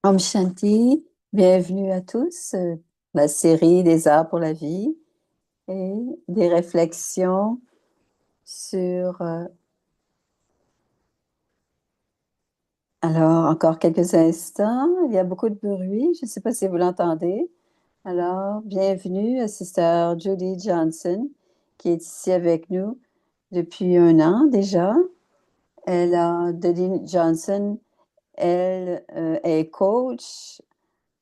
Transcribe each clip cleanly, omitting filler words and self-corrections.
Om Shanti, bienvenue à tous. La série des arts pour la vie et des réflexions sur... alors, encore quelques instants. Il y a beaucoup de bruit. Je ne sais pas si vous l'entendez. Alors, bienvenue à Sister Judy Johnson, qui est ici avec nous depuis un an déjà. Judy Johnson, elle est coach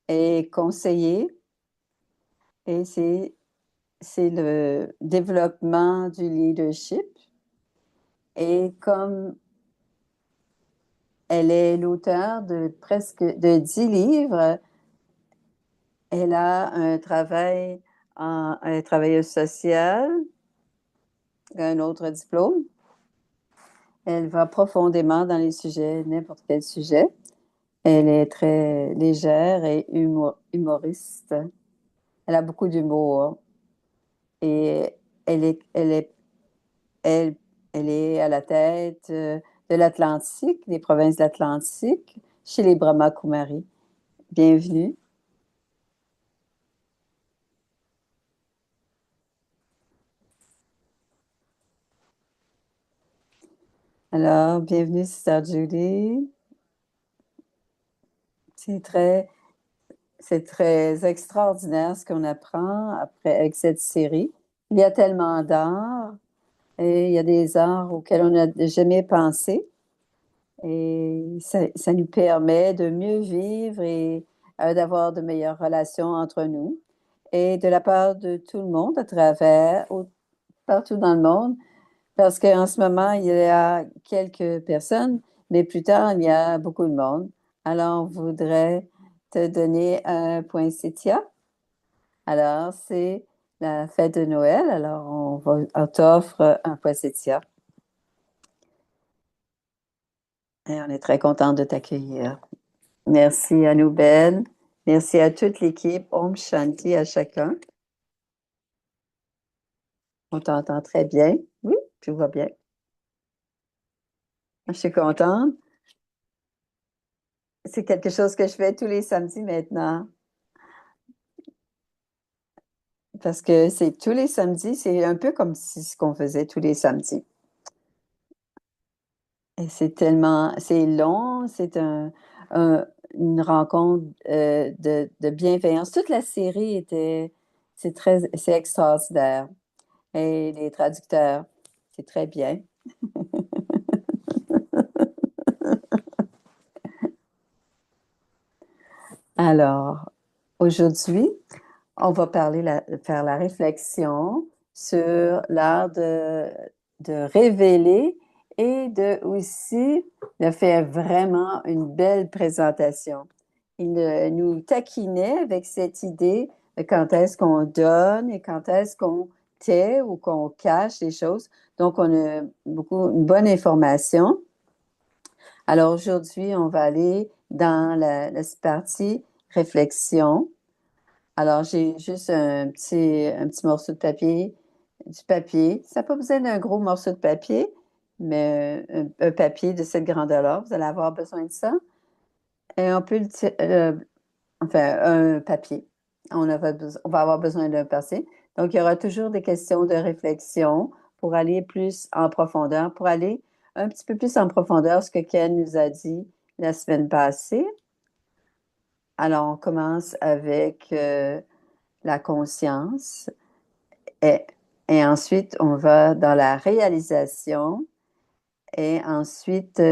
et conseiller. Et c'est le développement du leadership. Et comme elle est l'auteure de presque de 10 livres, elle a un travail elle est travailleuse sociale, un autre diplôme. Elle va profondément dans les sujets, n'importe quel sujet. Elle est très légère et humoriste. Elle a beaucoup d'humour et elle est, elle est Elle, elle est à la tête de l'Atlantique, des provinces de l'Atlantique, chez les Brahma Kumaris. Bienvenue. Alors, bienvenue, Sister Judy. C'est très, c'est très extraordinaire ce qu'on apprend après avec cette série. Il y a tellement d'arts et il y a des arts auxquels on n'a jamais pensé. Et ça nous permet de mieux vivre et d'avoir de meilleures relations entre nous. Et de la part de tout le monde à travers, partout dans le monde, parce qu'en ce moment, il y a quelques personnes, mais plus tard, il y a beaucoup de monde. Alors, on voudrait te donner un poinsettia. Alors, c'est la fête de Noël. Alors, on t'offre un poinsettia. Et on est très content de t'accueillir. Merci à nous, Ben. Merci à toute l'équipe. Om Shanti à chacun. On t'entend très bien. Oui, tout va bien. Je suis contente. C'est quelque chose que je fais tous les samedis maintenant. Parce que c'est tous les samedis, c'est un peu comme si ce qu'on faisait tous les samedis. Et c'est tellement, c'est long, un- une rencontre de bienveillance. Toute la série c'est extraordinaire. Et les traducteurs, c'est très bien. Alors, aujourd'hui, on va faire la réflexion sur l'art de révéler et de aussi de faire vraiment une belle présentation. Il nous taquinait avec cette idée de quand est-ce qu'on donne et quand est-ce qu'on tait ou qu'on cache les choses. Donc, on a une bonne information. Alors aujourd'hui, on va aller dans la partie réflexion. Alors, j'ai juste un petit morceau de papier, du papier. Ça n'a pas besoin d'un gros morceau de papier, mais un papier de cette grandeur-là. Vous allez avoir besoin de ça. Et on peut enfin, un papier. On va avoir besoin d'un papier. Donc, il y aura toujours des questions de réflexion pour aller plus en profondeur, pour aller un petit peu plus en profondeur ce que Ken nous a dit la semaine passée. Alors, on commence avec la conscience. Et, et ensuite, on va dans la réalisation et ensuite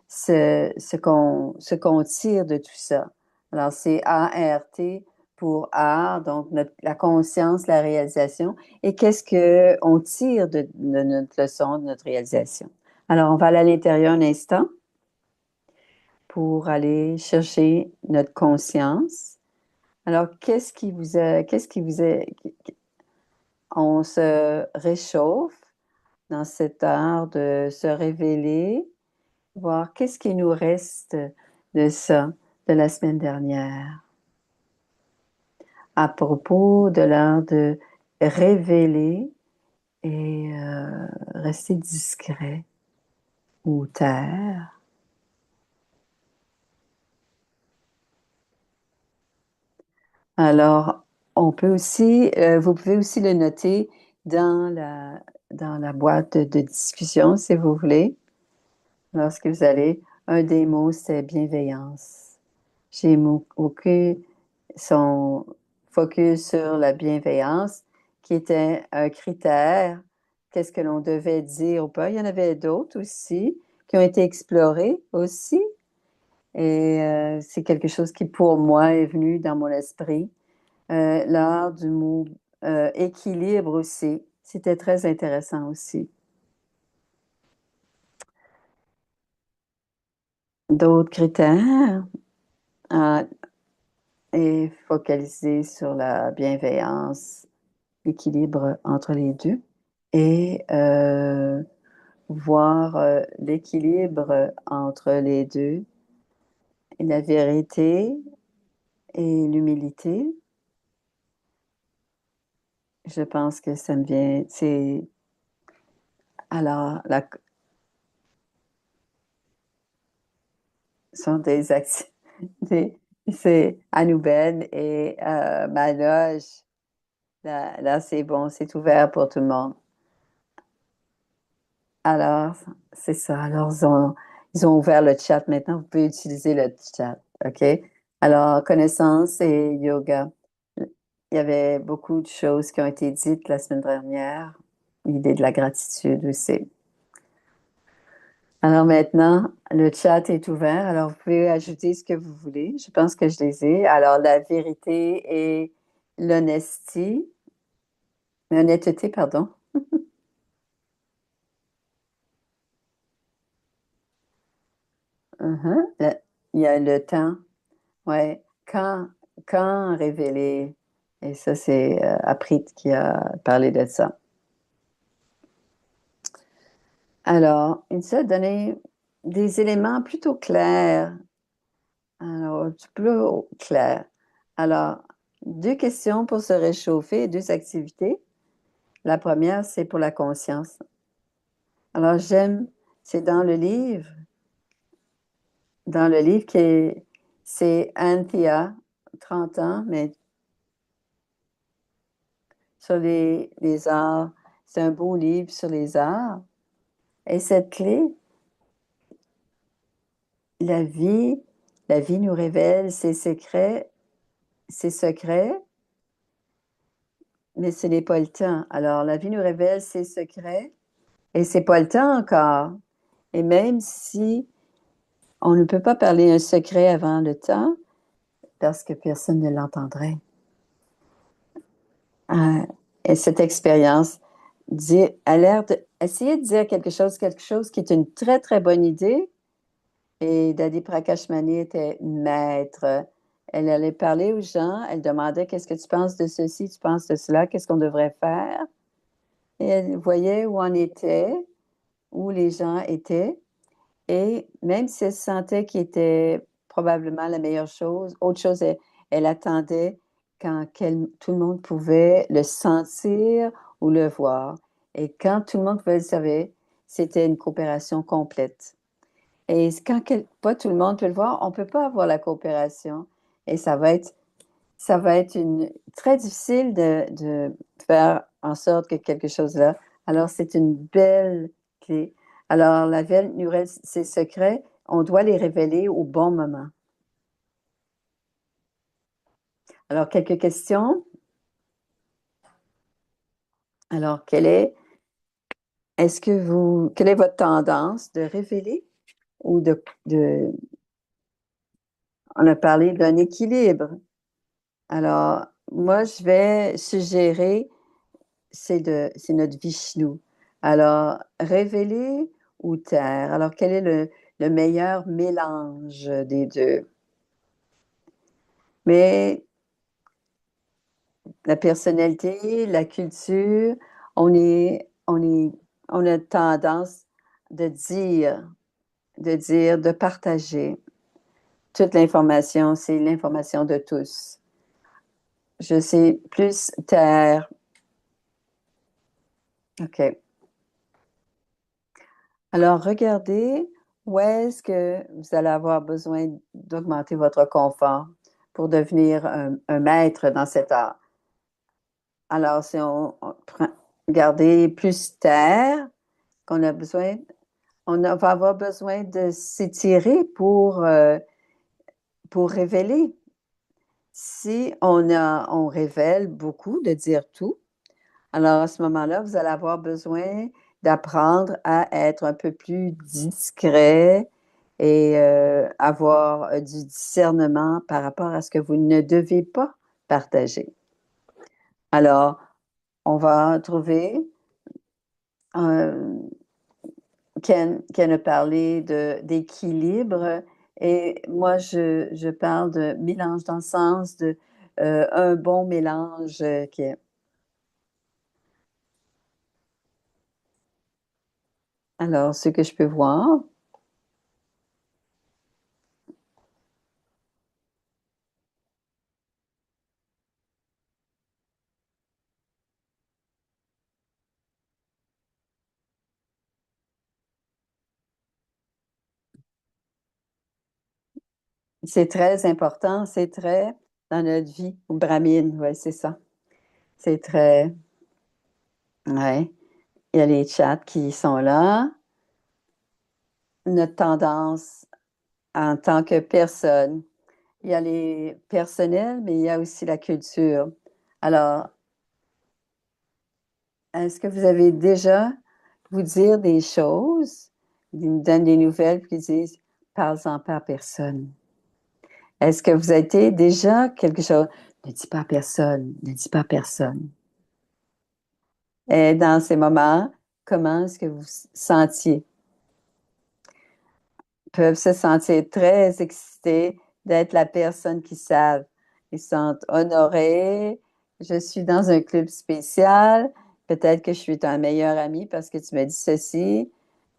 ce qu'on tire de tout ça. Alors, c'est ART pour art, donc la conscience, la réalisation. Et qu'est-ce qu'on tire de notre leçon, de notre réalisation? Alors, on va aller à l'intérieur un instant pour aller chercher notre conscience. Alors, qu'est-ce qui vous a, on se réchauffe dans cet art de se révéler, voir qu'est-ce qui nous reste de ça, de la semaine dernière, à propos de l'art de révéler et rester discret ou taire. Alors, on peut aussi, vous pouvez aussi le noter dans dans la boîte de discussion, si vous voulez, lorsque vous allez. Un des mots, c'est bienveillance. J'ai marqué son focus sur la bienveillance, qui était un critère. Qu'est-ce que l'on devait dire ou pas? Il y en avait d'autres aussi qui ont été explorés aussi. Et c'est quelque chose qui, pour moi, est venu dans mon esprit. L'art du mot équilibre aussi. C'était très intéressant aussi. D'autres critères euh, et focaliser sur la bienveillance, l'équilibre entre les deux et voir l'équilibre entre les deux, et la vérité et l'humilité. Je pense que ça me vient, c'est alors sont des activités, c'est Anouben et ma loge. Là, c'est bon, c'est ouvert pour tout le monde. Alors, c'est ça. Alors, ils ont ouvert le chat maintenant. Vous pouvez utiliser le chat. OK? Alors, connaissance et yoga. Il y avait beaucoup de choses qui ont été dites la semaine dernière. L'idée de la gratitude aussi. Alors maintenant, le chat est ouvert. Alors, vous pouvez ajouter ce que vous voulez. Je pense que je les ai. Alors, la vérité et l'honnêteté. L'honnêteté, pardon. Mhm. Il y a le temps. Ouais. Quand révéler. Et ça, c'est Aprit qui a parlé de ça. Alors, il nous a donné des éléments plutôt clairs. Alors, plus clair. Alors, deux questions pour se réchauffer, deux activités. La première, c'est pour la conscience. Alors, c'est dans le livre c'est Anthea, 30 ans, mais sur les arts. C'est un beau livre sur les arts. Et cette clé, la vie, la vie nous révèle ses secrets, mais ce n'est pas le temps. Alors, la vie nous révèle ses secrets et c'est pas le temps encore. Et même si on ne peut pas parler un secret avant le temps, parce que personne ne l'entendrait. Euh, et cette expérience a l'air essayer de dire quelque chose qui est une très, très bonne idée. Et Dadi Prakashmani était maître. Elle allait parler aux gens, elle demandait qu'est-ce que tu penses de ceci, tu penses de cela, qu'est-ce qu'on devrait faire. Et elle voyait où on était, où les gens étaient. Et même si elle sentait qu'il était probablement la meilleure chose, autre chose, elle attendait tout le monde pouvait le sentir ou le voir. Et quand tout le monde pouvait le savoir, c'était une coopération complète. Et pas tout le monde peut le voir, on ne peut pas avoir la coopération. Et ça va être très difficile de faire en sorte que quelque chose là. Alors, c'est une belle clé. Alors, la veille nous reste ses secrets, on doit les révéler au bon moment. Alors, quelques questions. Alors, quelle est votre tendance de révéler ou on a parlé d'un équilibre. Alors, moi, je vais suggérer c'est notre Vishnu. Alors, révéler ou taire. Alors, quel est le meilleur mélange des deux? Mais la personnalité, la culture, on est, on est, on a tendance de partager. Toute l'information, c'est l'information de tous. Je sais plus taire. OK. Alors, regardez où est-ce que vous allez avoir besoin d'augmenter votre confort. pour devenir un maître dans cet art. Alors, si on prend, garder plus terre, qu'on a besoin, va avoir besoin de s'étirer pour révéler. Si on révèle beaucoup, de dire tout, alors à ce moment-là, vous allez avoir besoin d'apprendre à être un peu plus discret et avoir du discernement par rapport à ce que vous ne devez pas partager. Alors, on va trouver, Ken a parlé d'équilibre et moi, je parle de mélange dans le sens de un bon mélange qui est. Alors, ce que je peux voir, c'est très important, c'est très dans notre vie, au Brahmin, oui, c'est ça. C'est très, ouais. Il y a les chats qui sont là. Notre tendance en tant que personne, il y a les personnels, mais il y a aussi la culture. Alors, est-ce que vous avez déjà vous dire des choses, ils me donnent des nouvelles, puis ils disent, parle-en pas à personne. Est-ce que vous avez été déjà quelque chose? Ne dis pas à personne, ne dis pas à personne. Et dans ces moments, comment est-ce que vous sentiez? Peuvent se sentir très excités d'être la personne qu'ils savent. Ils se sentent honorés. Je suis dans un club spécial. Peut-être que je suis un meilleur ami parce que tu me dis ceci,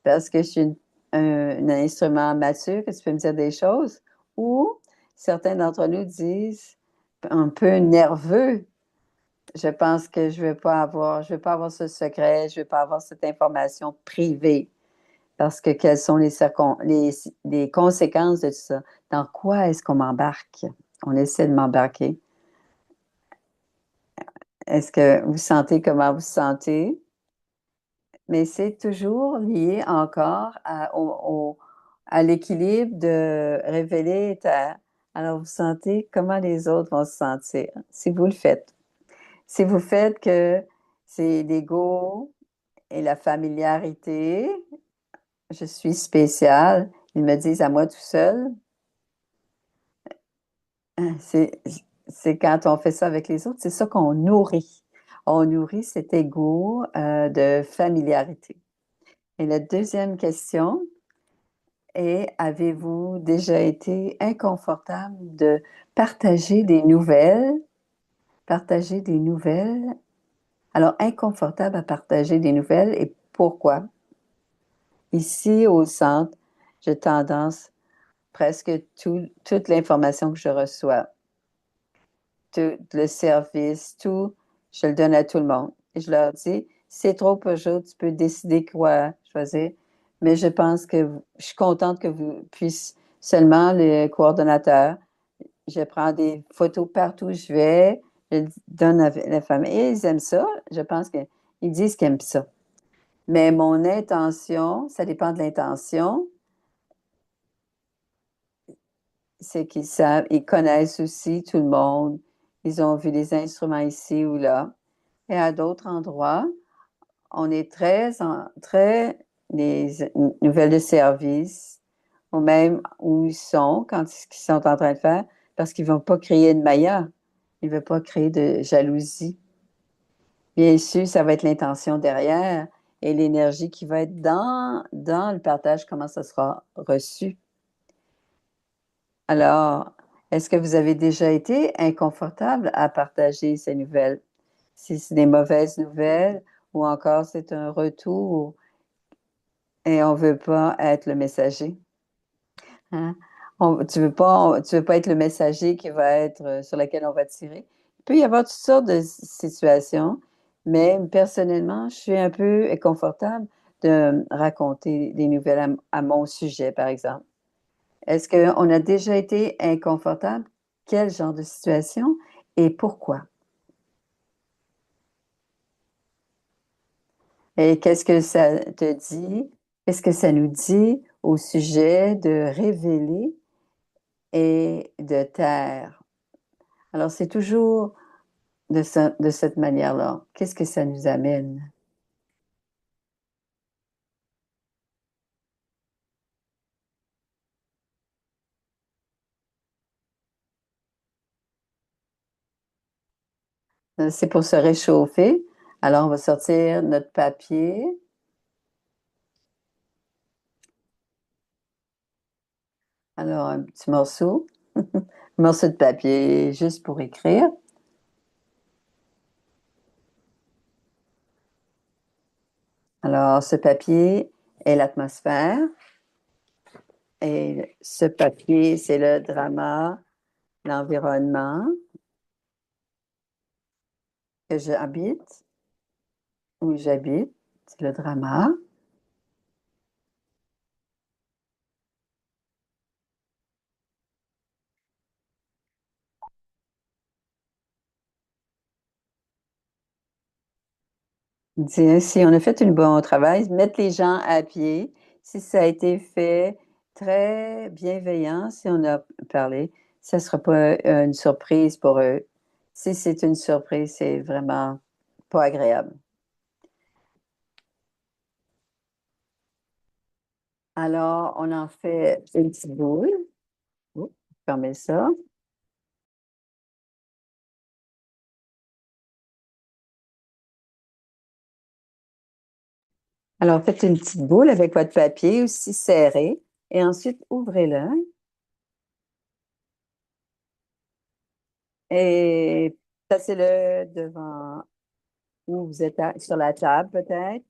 parce que je suis un instrument mature, que tu peux me dire des choses. Ou certains d'entre nous disent un peu nerveux. Je pense que je veux pas avoir ce secret, je veux pas avoir cette information privée. Parce que quelles sont les conséquences de tout ça? Dans quoi est-ce qu'on m'embarque? On essaie de m'embarquer. Est-ce que vous sentez comment vous sentez? Mais c'est toujours lié encore à l'équilibre de révéler ta. Alors, vous sentez comment les autres vont se sentir si vous le faites. Si vous faites que c'est l'ego et la familiarité, je suis spéciale, ils me disent à moi tout seul, c'est, c'est quand on fait ça avec les autres, c'est ça qu'on nourrit. On nourrit cet ego de familiarité. Et la deuxième question est, avez-vous déjà été inconfortable de partager des nouvelles? Partager des nouvelles. Alors, inconfortable à partager des nouvelles et pourquoi? Ici, au centre, j'ai tendance, presque toute l'information que je reçois, tout le service, tout, je le donne à tout le monde. Et je leur dis, si c'est trop pour jour, tu peux décider quoi choisir. Mais je pense que je suis contente que vous puissiez seulement le coordonnateur. Je prends des photos partout où je vais, je donne à la famille. Et ils aiment ça. Je pense qu'ils disent qu'ils aiment ça. Mais mon intention, ça dépend de l'intention, c'est qu'ils savent, ils connaissent aussi tout le monde. Ils ont vu des instruments ici ou là. Et à d'autres endroits, on est très les nouvelles de service, ou même où ils sont, quand ce qu'ils sont en train de faire, parce qu'ils ne vont pas créer de maya. Ils ne veulent pas créer de jalousie. Bien sûr, ça va être l'intention derrière et l'énergie qui va être dans le partage, comment ça sera reçu. Alors, est-ce que vous avez déjà été inconfortable à partager ces nouvelles? Si c'est des mauvaises nouvelles ou encore c'est un retour et on veut pas être le messager. Hein? Tu veux pas être le messager qui va être sur lequel on va tirer. Il peut y avoir toutes sortes de situations, mais personnellement, je suis un peu inconfortable de raconter des nouvelles à mon sujet, par exemple. Est-ce qu'on a déjà été inconfortable? quel genre de situation et pourquoi? Et qu'est-ce que ça te dit? Qu'est-ce que ça nous dit au sujet de révéler et de taire? Alors, c'est toujours de cette manière-là. Qu'est-ce que ça nous amène? C'est pour se réchauffer. Alors, on va sortir notre papier. Alors, un petit morceau, un morceau de papier juste pour écrire. Alors, ce papier est l'atmosphère et ce papier, c'est le drama, l'environnement que j'habite, où j'habite, c'est le drama. Si on a fait un bon travail, mettre les gens à pied, si ça a été fait très bienveillant, si on a parlé, ça ne sera pas une surprise pour eux. Si c'est une surprise, c'est vraiment pas agréable. Alors, on en fait une petite boule. Oups, fermez ça. Alors, faites une petite boule avec votre papier aussi serré et ensuite ouvrez-le. Et ensuite, ouvrez-le et placez-le devant où vous êtes sur la table peut-être,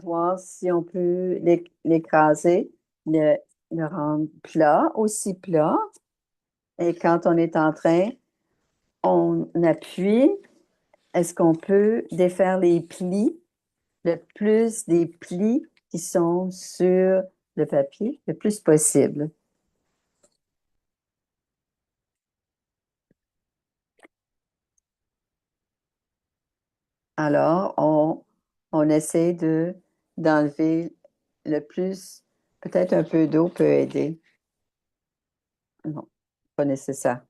voir si on peut l'écraser, le, le rendre plat, aussi plat. Et quand on est en train, on appuie. Est-ce qu'on peut défaire les plis, le plus des plis qui sont sur le papier, le plus possible? Alors, on essaie d'enlever le plus, peut-être un peu d'eau peut aider. Non, pas nécessaire.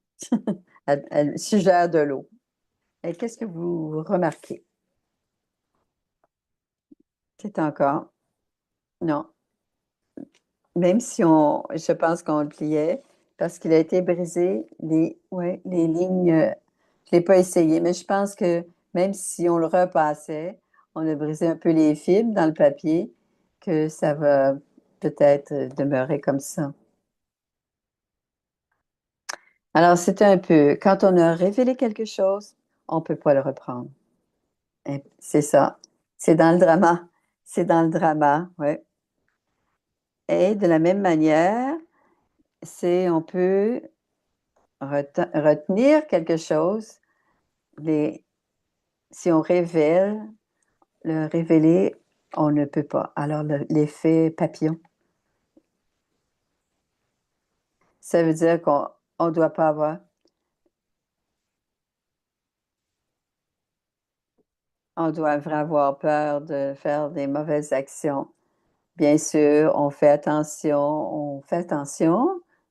Elle suggère de l'eau. Et qu'est-ce que vous remarquez? C'est encore, non, même si je pense qu'on le pliait, parce qu'il a été brisé, ouais, les lignes, je ne l'ai pas essayé, mais je pense que même si on le repassait, on a brisé un peu les fibres dans le papier, que ça va peut-être demeurer comme ça. Alors, c'est un peu, quand on a révélé quelque chose, on ne peut pas le reprendre. Et c'est ça. C'est dans le drama. C'est dans le drama, oui. Et de la même manière, on peut retenir quelque chose. Les, si on révèle, le révéler, on ne peut pas. Alors, l'effet papillon, ça veut dire qu'on ne doit pas avoir, on doit vraiment avoir peur de faire des mauvaises actions. Bien sûr, on fait attention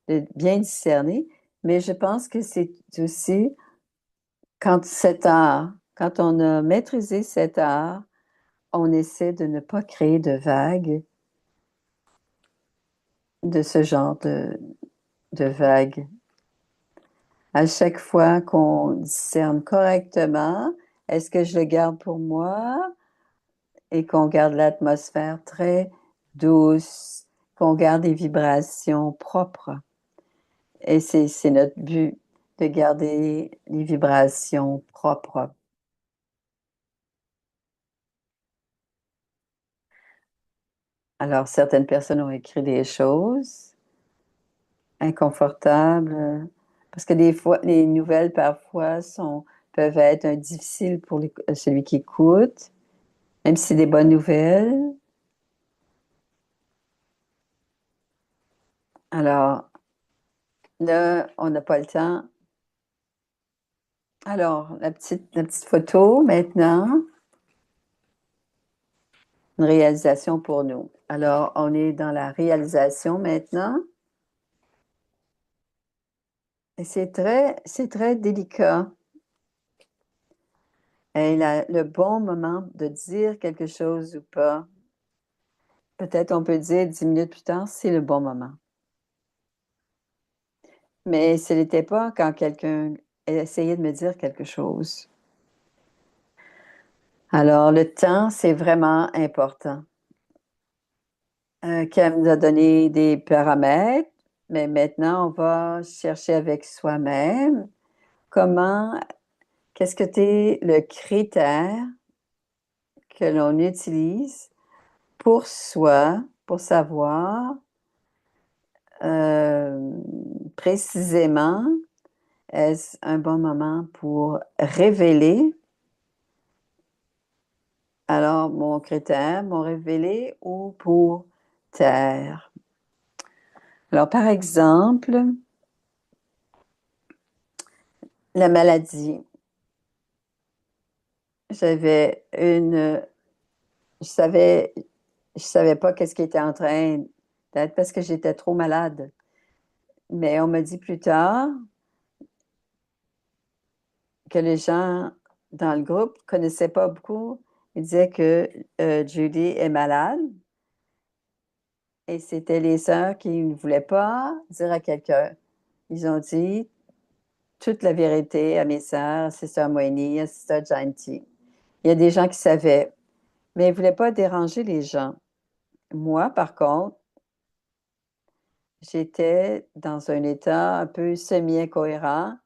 de bien discerner, mais je pense que c'est aussi quand cet art, quand on a maîtrisé cet art, on essaie de ne pas créer de vagues, de ce genre de vagues. À chaque fois qu'on discerne correctement, est-ce que je le garde pour moi et qu'on garde l'atmosphère très douce, qu'on garde des vibrations propres. Et c'est notre but de garder les vibrations propres. Alors, certaines personnes ont écrit des choses inconfortables, parce que des fois, les nouvelles parfois peuvent être difficiles pour celui qui écoute, même si c'est des bonnes nouvelles. Alors, Là, on n'a pas le temps. Alors, la petite photo maintenant, une réalisation pour nous. Alors, on est dans la réalisation maintenant. Et c'est très délicat. Et le bon moment de dire quelque chose ou pas, peut-être on peut dire 10 minutes plus tard, c'est le bon moment. Mais ce n'était pas quand quelqu'un essayait de me dire quelque chose. Alors, le temps, c'est vraiment important. Qu'elle nous a donné des paramètres, mais maintenant, on va chercher avec soi-même comment, qu'est-ce que c'est le critère que l'on utilise pour soi, pour savoir euh, précisément est-ce un bon moment pour révéler. Alors, mon critère, mon révélé ou pour taire. Alors, par exemple, la maladie. J'avais une, je savais, je savais pas qu'est-ce qui était en train d'être parce que j'étais trop malade. Mais on m'a dit plus tard que les gens dans le groupe connaissaient pas beaucoup. Ils disaient que Judy est malade et c'était les sœurs qui ne voulaient pas dire à quelqu'un. Ils ont dit toute la vérité à mes sœurs, à Sister Moini, à Sister Janty. Il y a des gens qui savaient, mais ils ne voulaient pas déranger les gens. Moi, par contre, j'étais dans un état un peu semi-incohérent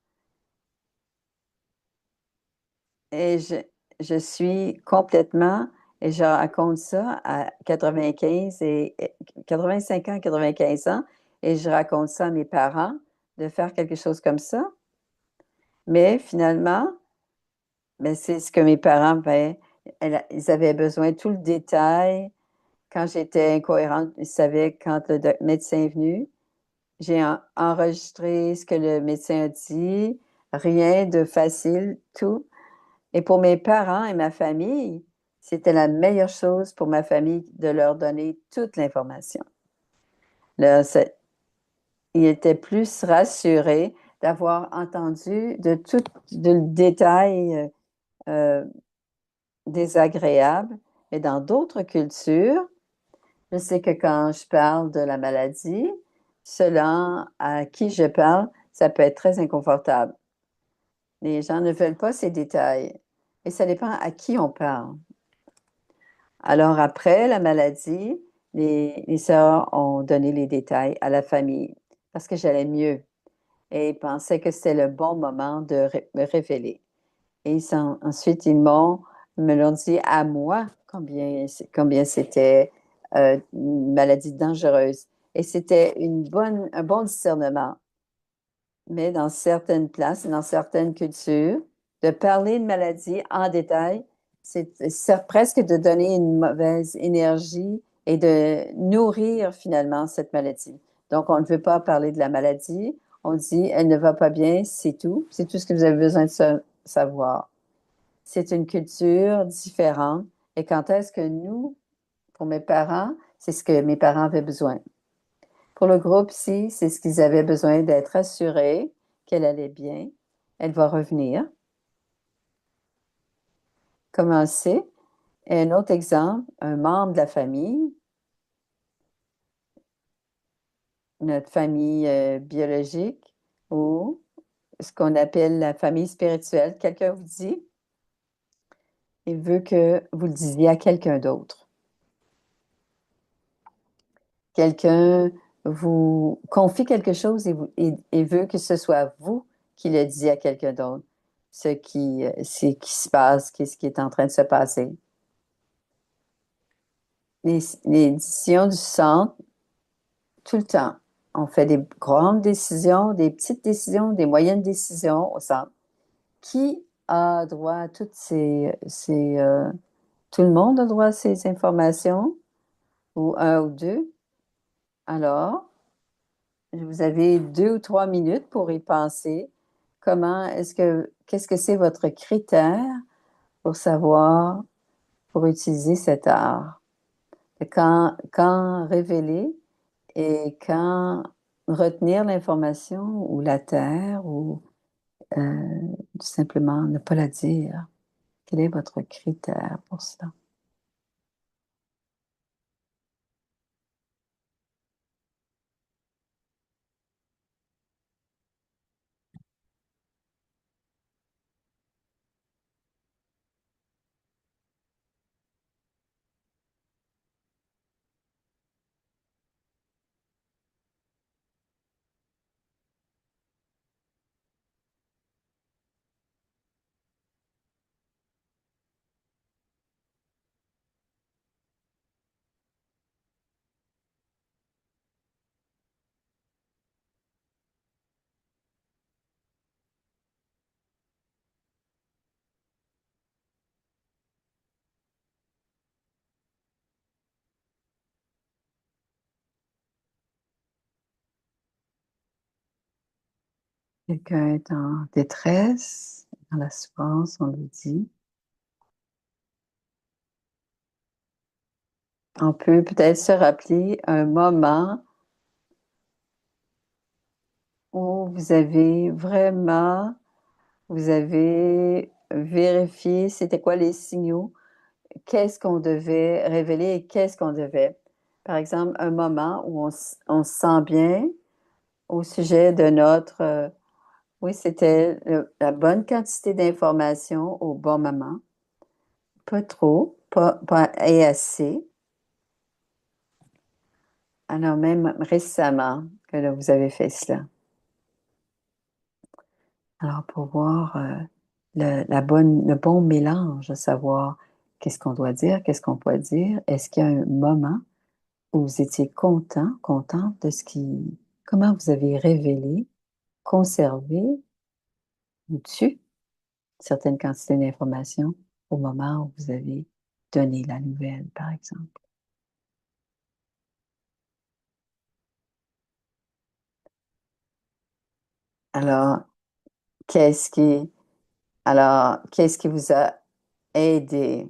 et je suis complètement, et je raconte ça à 95 et 85 ans, 95 ans, et je raconte ça à mes parents de faire quelque chose comme ça. Mais finalement, ben, c'est ce que mes parents, ben, ils avaient besoin de tout le détail. Quand j'étais incohérente, ils savaient quand le médecin est venu. J'ai enregistré ce que le médecin a dit, rien de facile, tout. Et pour mes parents et ma famille, c'était la meilleure chose pour ma famille de leur donner toute l'information. Là, ils étaient plus rassurés d'avoir entendu de tout le détail euh, désagréable. Et dans d'autres cultures, je sais que quand je parle de la maladie, ceux-là à qui je parle, ça peut être très inconfortable. Les gens ne veulent pas ces détails. Et ça dépend à qui on parle. Alors après la maladie, les sœurs ont donné les détails à la famille parce que j'allais mieux et ils pensaient que c'était le bon moment de me révéler. Et ensuite, me l'ont dit à moi combien c'était une maladie dangereuse. Et c'était un bon discernement. Mais dans certaines places, dans certaines cultures, de parler de maladie en détail, c'est presque de donner une mauvaise énergie et de nourrir finalement cette maladie. Donc, on ne veut pas parler de la maladie. On dit, elle ne va pas bien, c'est tout. C'est tout ce que vous avez besoin de savoir. C'est une culture différente. Et quand est-ce que nous, pour mes parents, c'est ce que mes parents avaient besoin. Pour le groupe ici, c'est ce qu'ils avaient besoin d'être assurés qu'elle allait bien. Elle va revenir. Commencer. Et un autre exemple, un membre de la famille, notre famille biologique ou ce qu'on appelle la famille spirituelle. Quelqu'un vous dit, il veut que vous le disiez à quelqu'un d'autre. Quelqu'un vous confie quelque chose et veut que ce soit vous qui le disiez à quelqu'un d'autre. Ce qui se passe, ce qui est en train de se passer. Les décisions du centre, tout le temps. On fait des grandes décisions, des petites décisions, des moyennes décisions au centre. Qui a droit à tout le monde a droit à ces informations, ou un ou deux? Alors, vous avez 2 ou 3 minutes pour y penser. Qu'est-ce que c'est votre critère pour savoir, pour utiliser cet art? Quand révéler et quand retenir l'information ou la taire ou tout simplement ne pas la dire. Quel est votre critère pour cela? Quelqu'un est en détresse, dans la souffrance, on le dit. On peut peut-être se rappeler un moment où vous avez vérifié c'était quoi les signaux, qu'est-ce qu'on devait révéler et qu'est-ce qu'on devait. Par exemple, un moment où on se sent bien au sujet de oui, c'était la bonne quantité d'informations au bon moment. Pas trop, pas et assez. Alors, même récemment que là, vous avez fait cela. Alors, pour voir le bon mélange, à savoir qu'est-ce qu'on doit dire, qu'est-ce qu'on peut dire, est-ce qu'il y a un moment où vous étiez content de comment vous avez révélé, conservé ou tu certaines quantités d'informations au moment où vous avez donné la nouvelle, par exemple. Alors, qu'est-ce qui, qu'est-ce qui vous a aidé?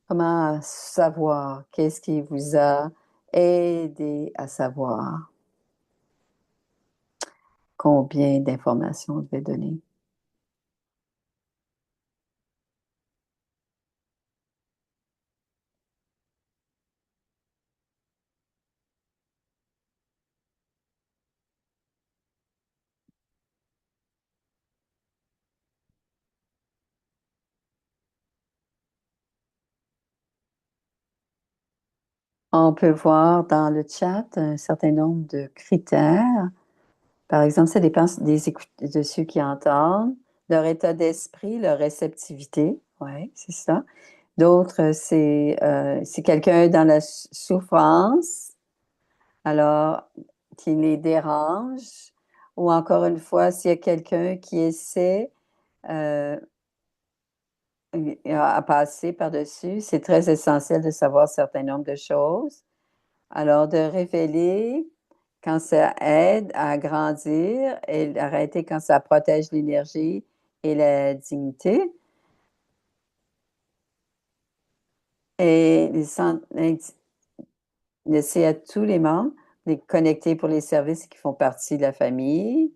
Comment savoir? Qu'est-ce qui vous a aidé à savoir combien d'informations on devait donner? On peut voir dans le chat un certain nombre de critères. Par exemple, ça dépend de ceux qui entendent, leur état d'esprit, leur réceptivité. Oui, c'est ça. D'autres, c'est si quelqu'un est dans la souffrance, alors qui les dérange, ou encore une fois, s'il y a quelqu'un qui essaie euh, à passer par-dessus, c'est très essentiel de savoir un certain nombre de choses. Alors, de révéler quand ça aide à grandir et arrêter quand ça protège l'énergie et la dignité. Et laisser à tous les membres les connecter pour les services qui font partie de la famille.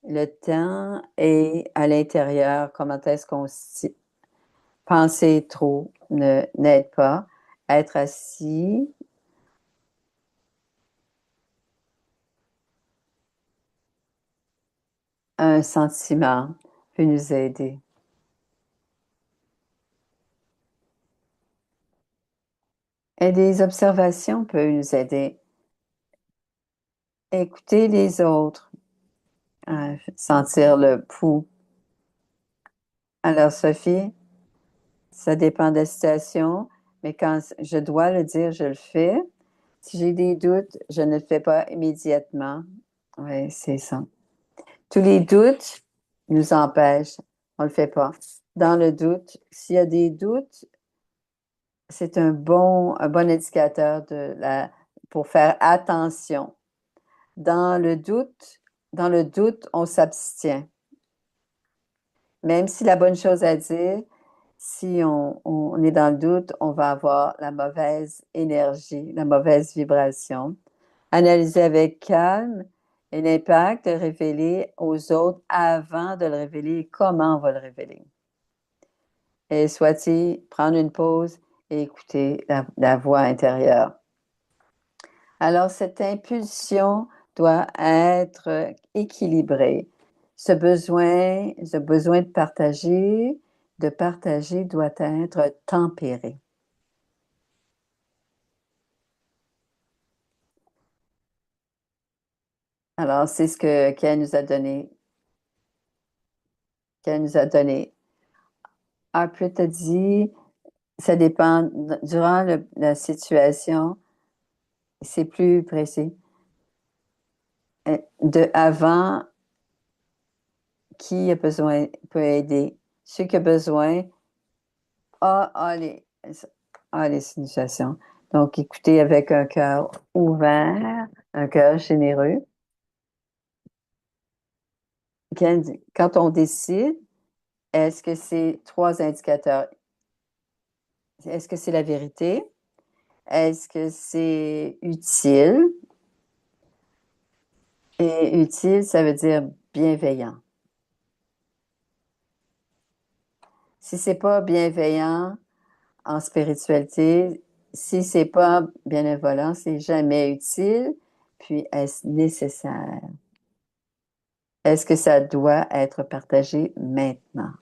Le temps et à l'intérieur, comment est-ce qu'on penser trop n'aide pas. Être assis, un sentiment peut nous aider. Et des observations peuvent nous aider. Écouter les autres, sentir le pouls. Alors, Sophie, ça dépend de la situation, mais quand je dois le dire, je le fais. Si j'ai des doutes, je ne le fais pas immédiatement. Oui, c'est ça. Tous les doutes nous empêchent. On ne le fait pas. Dans le doute, s'il y a des doutes, c'est un bon indicateur pour faire attention. Dans le doute, dans le doute, on s'abstient. Même si la bonne chose à dire, si on est dans le doute, on va avoir la mauvaise énergie, la mauvaise vibration. Analyser avec calme et l'impact de révéler aux autres avant de le révéler et comment on va le révéler. Et soit-il prendre une pause et écouter la voix intérieure. Alors, cette impulsion doit être équilibrée. Ce besoin de partager doit être tempéré. Alors, c'est ce qu'elle nous a donné. Qu'elle nous a donné. Un peu te dit, ça dépend. Durant la situation, c'est plus précis. De avant, qui a besoin peut aider. Ceux qui ont besoin a les situations. Donc, écoutez avec un cœur ouvert, un cœur généreux. Quand on décide, est-ce que c'est trois indicateurs? Est-ce que c'est la vérité? Est-ce que c'est utile? Et utile, ça veut dire bienveillant. Si c'est pas bienveillant en spiritualité, si c'est pas bénévolent, c'est jamais utile. Puis, est-ce nécessaire? Est-ce que ça doit être partagé maintenant?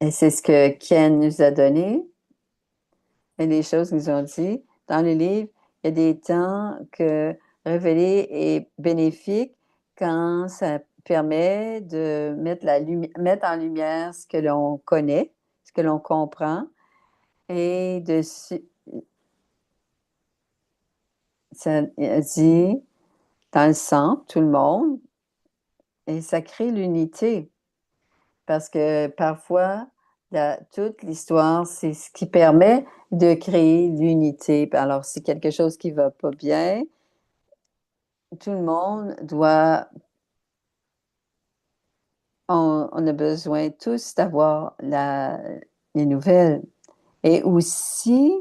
Et c'est ce que Ken nous a donné et les choses qu'ils ont dit. Dans le livre, il y a des temps que révéler est bénéfique quand ça permet de mettre en lumière ce que l'on connaît, ce que l'on comprend, et ça dit dans le centre, tout le monde, et ça crée l'unité. Parce que parfois, toute l'histoire, c'est ce qui permet de créer l'unité. Alors, si quelque chose qui va pas bien, tout le monde on a besoin tous d'avoir les nouvelles et aussi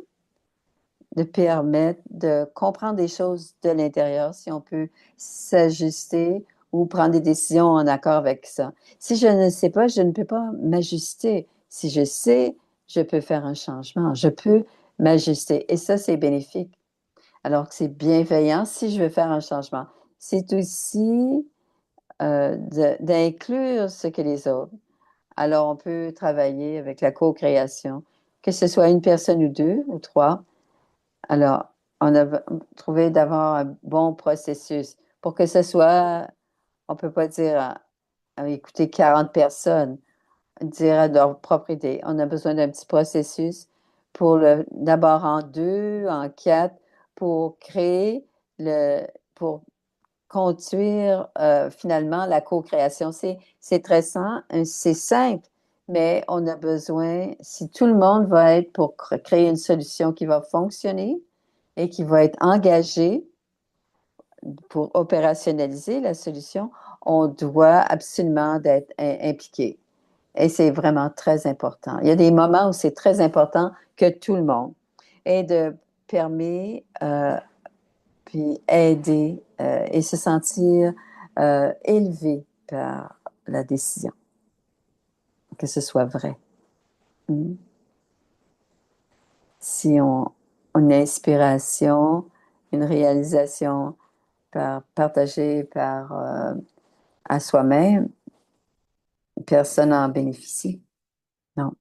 de permettre de comprendre des choses de l'intérieur, si on peut s'ajuster ou prendre des décisions en accord avec ça. Si je ne sais pas, je ne peux pas m'ajuster. Si je sais, je peux faire un changement. Je peux m'ajuster. Et ça, c'est bénéfique. Alors que c'est bienveillant si je veux faire un changement. C'est aussi d'inclure ce que les autres. Alors, on peut travailler avec la co-création, que ce soit une personne ou deux ou trois. Alors, on a trouvé d'avoir un bon processus pour que ce soit, on ne peut pas dire, écouter 40 personnes, dire à leur propre idée. On a besoin d'un petit processus d'abord en deux, en quatre, pour créer pour conduire finalement la co-création. C'est très simple, c'est simple, mais on a besoin, si tout le monde va être pour créer une solution qui va fonctionner et qui va être engagé pour opérationnaliser la solution, on doit absolument être impliqué. Et c'est vraiment très important. Il y a des moments où c'est très important que tout le monde et de permettre puis aider et se sentir élevé par la décision, que ce soit vrai. Mm. Si une inspiration, une réalisation partagée à soi-même, personne n'en bénéficie. Non.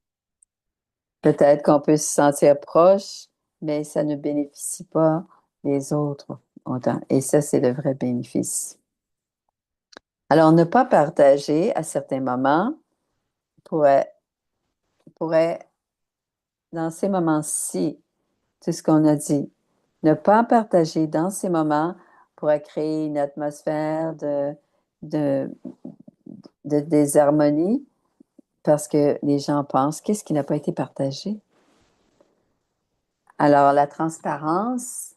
Peut-être qu'on peut se sentir proche, mais ça ne bénéficie pas les autres autant. Et ça, c'est le vrai bénéfice. Alors, ne pas partager à certains moments pourrait, pourrait dans ces moments-ci, tout ce qu'on a dit, ne pas partager dans ces moments pourrait créer une atmosphère de, de désharmonie parce que les gens pensent, qu'est-ce qui n'a pas été partagé? Alors, la transparence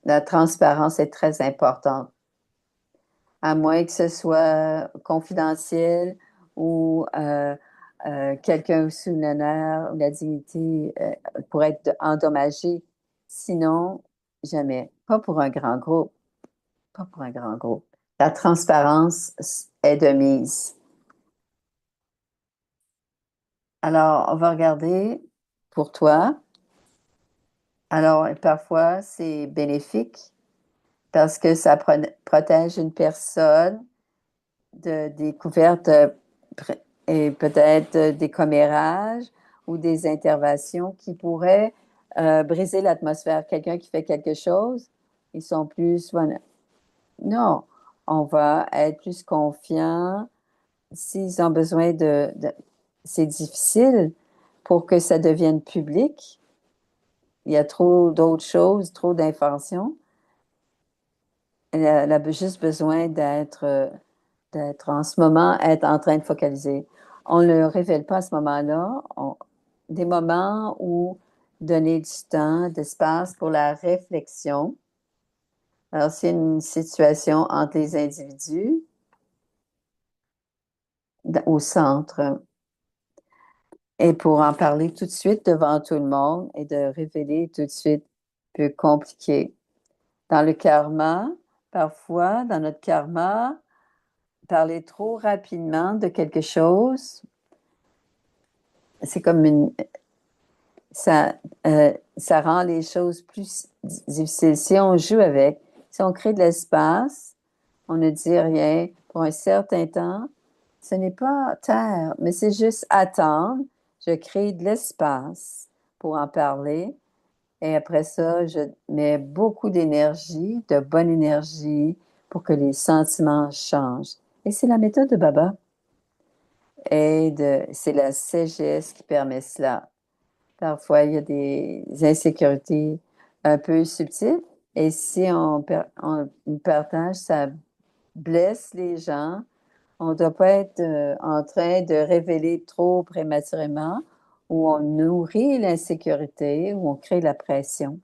est très importante, à moins que ce soit confidentiel ou quelqu'un sous l'honneur ou la dignité pourrait être endommagé. Sinon, jamais. Pas pour un grand groupe. Pas pour un grand groupe. La transparence est de mise. Alors, on va regarder pour toi. Alors, parfois, c'est bénéfique parce que ça protège une personne de découvertes et peut-être des commérages ou des interventions qui pourraient briser l'atmosphère. Quelqu'un qui fait quelque chose, ils sont plus... Non, on va être plus confiant s'ils ont besoin c'est difficile pour que ça devienne public. Il y a trop d'autres choses, trop d'informations. Elle a juste besoin d'être en ce moment, être en train de focaliser. On ne le révèle pas à ce moment-là. Des moments où donner du temps, d'espace pour la réflexion. Alors, c'est une situation entre les individus au centre. Et pour en parler tout de suite devant tout le monde et de révéler tout de suite, plus compliqué. Dans le karma, parfois, dans notre karma, parler trop rapidement de quelque chose, c'est comme ça, ça rend les choses plus difficiles. Si on joue avec, si on crée de l'espace, on ne dit rien pour un certain temps, ce n'est pas taire, mais c'est juste attendre. Je crée de l'espace pour en parler. Et après ça, je mets beaucoup d'énergie, de bonne énergie pour que les sentiments changent. Et c'est la méthode de Baba. C'est la sagesse qui permet cela. Parfois, il y a des insécurités un peu subtiles. Et si on partage, ça blesse les gens. On ne doit pas être en train de révéler trop prématurément ou on nourrit l'insécurité ou on crée la pression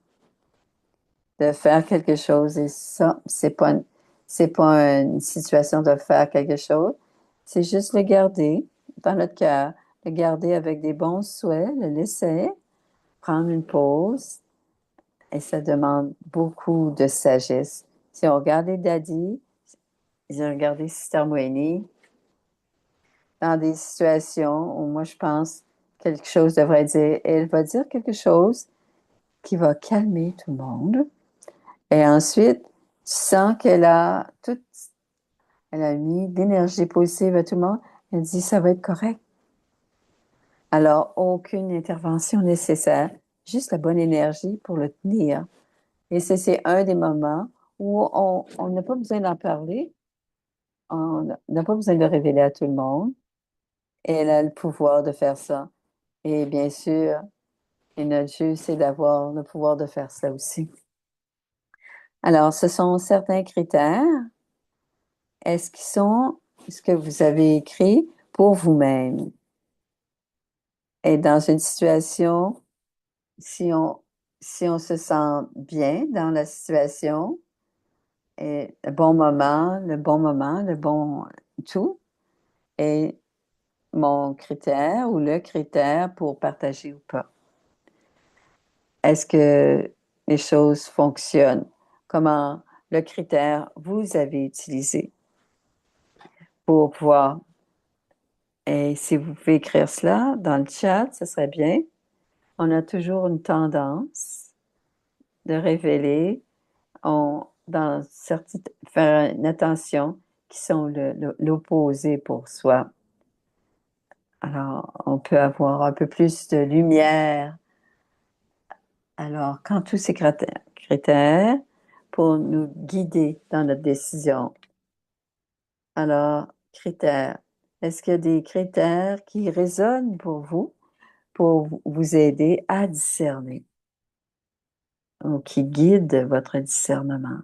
de faire quelque chose. Et ça, c'est pas une situation de faire quelque chose. C'est juste le garder dans notre cœur, le garder avec des bons souhaits, le laisser, prendre une pause. Et ça demande beaucoup de sagesse. Si on regarde les daddies, j'ai regardé Sister Moini, dans des situations où moi je pense quelque chose devrait dire, elle va dire quelque chose qui va calmer tout le monde. Et ensuite, tu sens elle a mis d'énergie positive à tout le monde. Elle dit, ça va être correct. Alors, aucune intervention nécessaire, juste la bonne énergie pour le tenir. Et c'est un des moments où on n'a pas besoin d'en parler, on n'a pas besoin de le révéler à tout le monde. Et elle a le pouvoir de faire ça. Et bien sûr, et notre jeu, c'est d'avoir le pouvoir de faire ça aussi. Alors, ce sont certains critères. Est-ce qu'ils sont ce que vous avez écrit pour vous-même? Et dans une situation, si on, si on se sent bien dans la situation, et le bon tout, est mon critère ou le critère pour partager ou pas. Est-ce que les choses fonctionnent? Comment le critère vous avez utilisé pour pouvoir. Et si vous pouvez écrire cela dans le chat, ce serait bien. On a toujours une tendance de révéler, faire une attention qui sont l'opposé pour soi. Alors, on peut avoir un peu plus de lumière. Alors, quand tous ces critères pour nous guider dans notre décision. Alors, critères. Est-ce qu'il y a des critères qui résonnent pour vous aider à discerner ou qui guident votre discernement?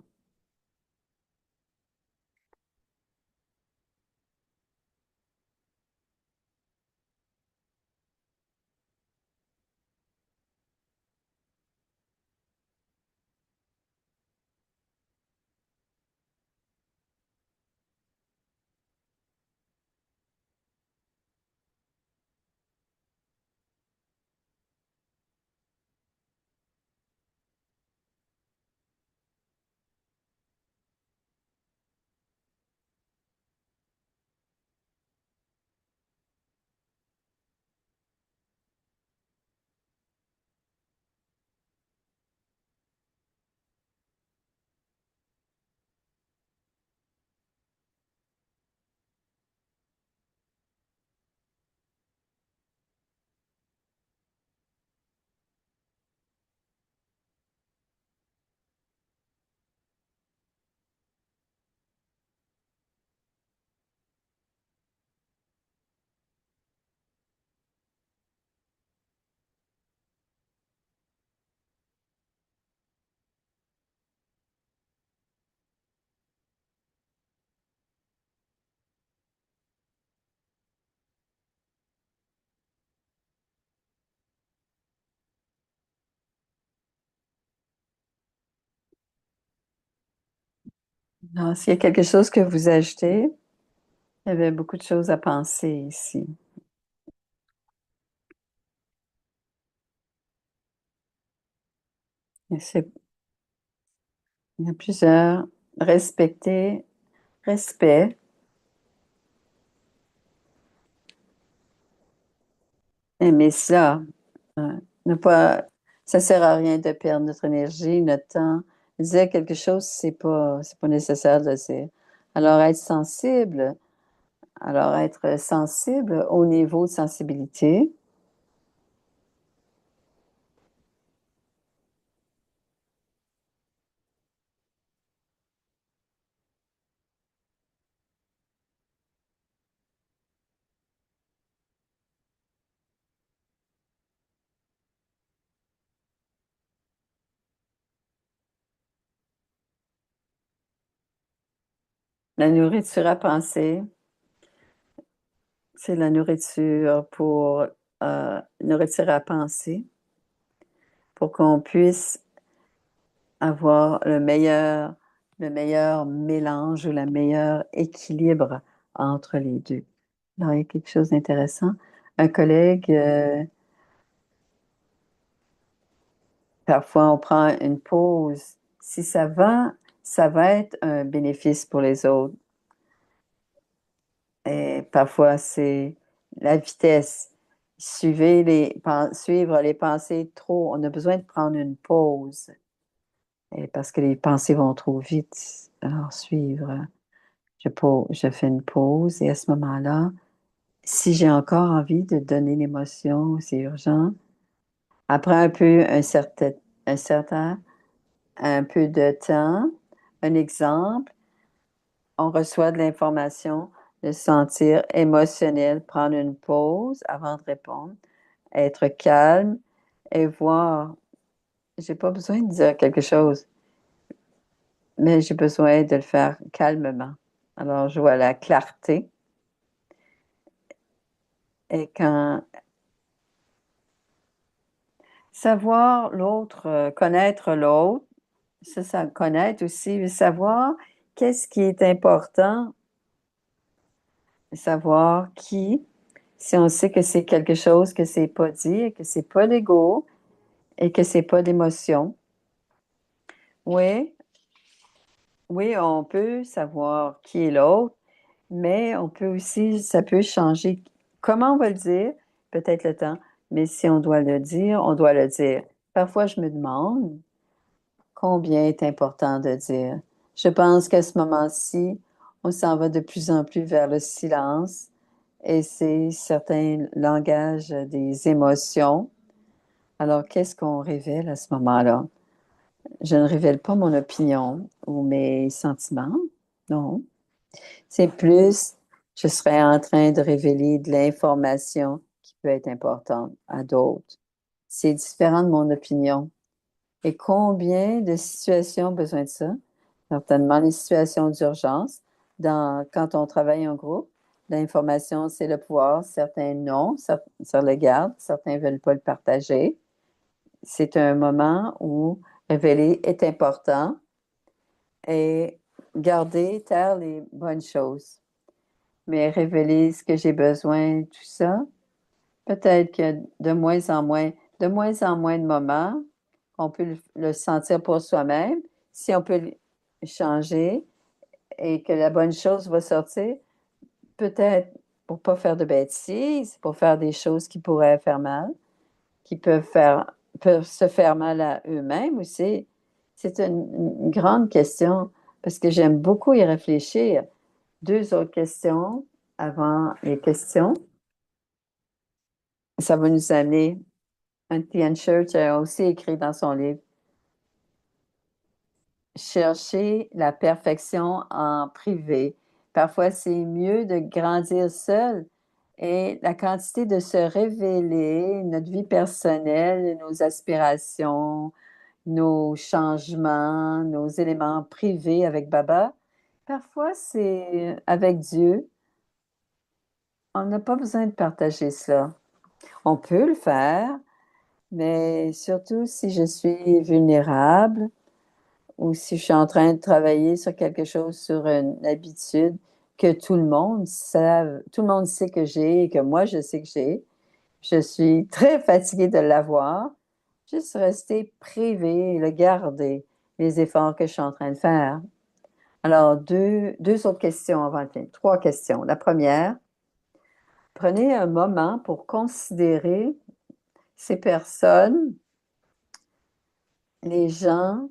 Alors, s'il y a quelque chose que vous ajoutez, il y avait beaucoup de choses à penser ici. Et il y a plusieurs. Respecter, respect, aimer ça. Ne pas, ça sert à rien de perdre notre énergie, notre temps. Dire quelque chose, c'est pas nécessaire de le dire. Alors, être sensible au niveau de sensibilité. La nourriture à penser, c'est la nourriture nourriture à penser, pour qu'on puisse avoir le meilleur mélange ou le meilleur équilibre entre les deux. Alors, il y a quelque chose d'intéressant. Un collègue, parfois on prend une pause. Si ça va être un bénéfice pour les autres. Et parfois, c'est la vitesse. Suivre les pensées trop. On a besoin de prendre une pause. Et parce que les pensées vont trop vite. Alors, suivre. Je fais une pause et à ce moment-là, si j'ai encore envie de donner l'émotion, c'est urgent. Après un certain, un peu de temps, un exemple, on reçoit de l'information, le sentir émotionnel, prendre une pause avant de répondre, être calme et voir. J'ai pas besoin de dire quelque chose, mais j'ai besoin de le faire calmement. Alors, je vois la clarté et quand savoir l'autre, connaître l'autre, ça connaître aussi, mais savoir qu'est-ce qui est important, savoir qui, si on sait que c'est quelque chose que c'est pas dit et que c'est pas l'ego et que c'est pas d'émotion. Oui, oui, on peut savoir qui est l'autre, mais on peut aussi, ça peut changer. Comment on va le dire? Peut-être le temps, mais si on doit le dire, on doit le dire. Parfois, je me demande, combien est important de dire? Je pense qu'à ce moment-ci, on s'en va de plus en plus vers le silence et c'est certains langages des émotions. Alors, qu'est-ce qu'on révèle à ce moment-là? Je ne révèle pas mon opinion ou mes sentiments. Non. C'est plus, je serais en train de révéler de l'information qui peut être importante à d'autres. C'est différent de mon opinion. Et combien de situations ont besoin de ça? Certainement les situations d'urgence. Quand on travaille en groupe, l'information, c'est le pouvoir. Certains non, ça le gardent, certains ne veulent pas le partager. C'est un moment où révéler est important et garder, taire les bonnes choses. Mais révéler ce que j'ai besoin, tout ça, peut-être que de moins en moins de moments, on peut le sentir pour soi-même. Si on peut le changer et que la bonne chose va sortir, peut-être pour pas faire de bêtises, pour faire des choses qui pourraient faire mal, qui peuvent se faire mal à eux-mêmes aussi. C'est une grande question parce que j'aime beaucoup y réfléchir. Deux autres questions avant les questions. Ça va nous amener. Anthony Church a aussi écrit dans son livre chercher la perfection en privé. Parfois, c'est mieux de grandir seul et la quantité de se révéler, notre vie personnelle, nos aspirations, nos changements, nos éléments privés avec Baba. Parfois, c'est avec Dieu. On n'a pas besoin de partager cela. On peut le faire, mais surtout si je suis vulnérable ou si je suis en train de travailler sur quelque chose, sur une habitude que tout le monde sait que j'ai et que moi je sais que j'ai. Je suis très fatiguée de l'avoir. Juste rester privé et le garder, les efforts que je suis en train de faire. Alors, deux autres questions avant de finir. Trois questions. La première, prenez un moment pour considérer ces personnes, les gens